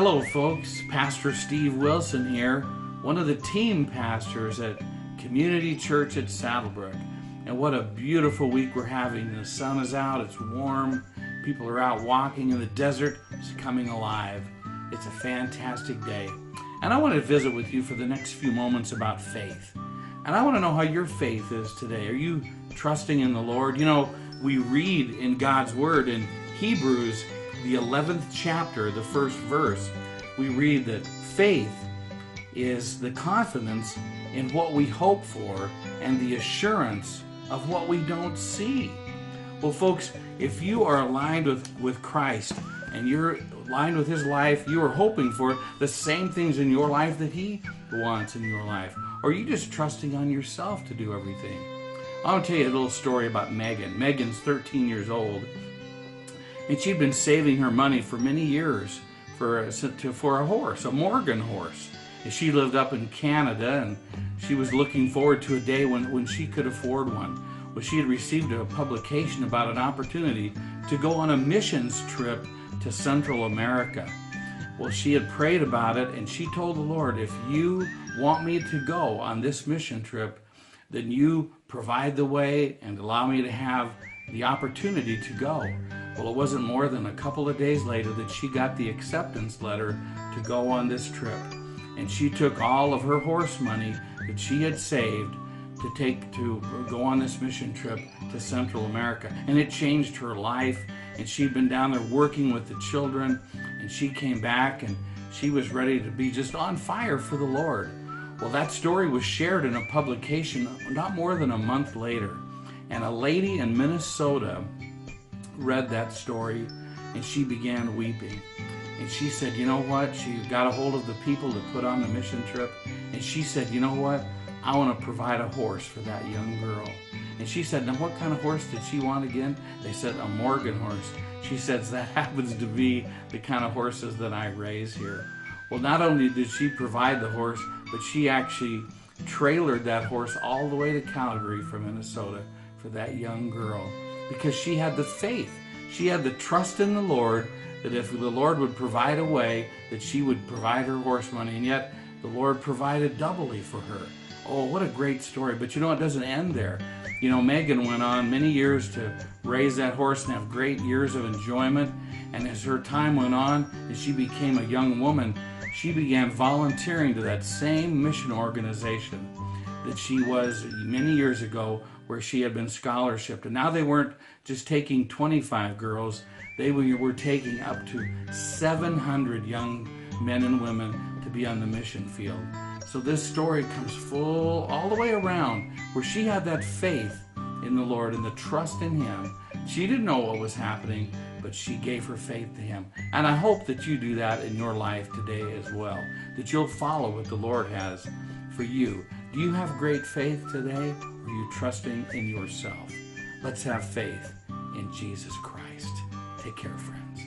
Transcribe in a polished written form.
Hello folks, Pastor Steve Wilson here, one of the team pastors at Community Church at Saddlebrook. And what a beautiful week we're having. The sun is out, it's warm, people are out walking in the desert, it's coming alive. It's a fantastic day. And I want to visit with you for the next few moments about faith. And I want to know how your faith is today. Are you trusting in the Lord? You know, we read in God's Word in Hebrews, the 11th chapter, the first verse, we read that faith is the confidence in what we hope for and the assurance of what we don't see. Well, folks, if you are aligned with Christ and you're aligned with His life, you are hoping for the same things in your life that He wants in your life. Or are you just trusting on yourself to do everything? I want to tell you a little story about Megan. Megan's 13 years old. And she'd been saving her money for many years for a horse, a Morgan horse. And she lived up in Canada, and she was looking forward to a day when she could afford one. Well, she had received a publication about an opportunity to go on a missions trip to Central America. Well, she had prayed about it, and she told the Lord, if you want me to go on this mission trip, then you provide the way and allow me to have the opportunity to go. Well, it wasn't more than a couple of days later that she got the acceptance letter to go on this trip. And she took all of her horse money that she had saved to go on this mission trip to Central America. And it changed her life. And she'd been down there working with the children. And she came back and she was ready to be just on fire for the Lord. Well, that story was shared in a publication not more than a month later. And a lady in Minnesota read that story and she began weeping. And she said, you know what? She got a hold of the people that put on the mission trip. And she said, you know what? I want to provide a horse for that young girl. And she said, now what kind of horse did she want again? They said, a Morgan horse. She says, that happens to be the kind of horses that I raise here. Well, not only did she provide the horse, but she actually trailered that horse all the way to Calgary from Minnesota for that young girl, because she had the faith. She had the trust in the Lord that if the Lord would provide a way, that she would provide her horse money, and yet the Lord provided doubly for her. Oh, what a great story. But you know, it doesn't end there. You know, Megan went on many years to raise that horse and have great years of enjoyment. And as her time went on, as she became a young woman, she began volunteering to that same mission organization that she was many years ago, where she had been scholarshiped. And now they weren't just taking 25 girls, they were taking up to 700 young men and women to be on the mission field. So this story comes full all the way around, where she had that faith in the Lord and the trust in Him. She didn't know what was happening, but she gave her faith to Him. And I hope that you do that in your life today as well, that you'll follow what the Lord has for you. Do you have great faith today, or are you trusting in yourself? Let's have faith in Jesus Christ. Take care, friends.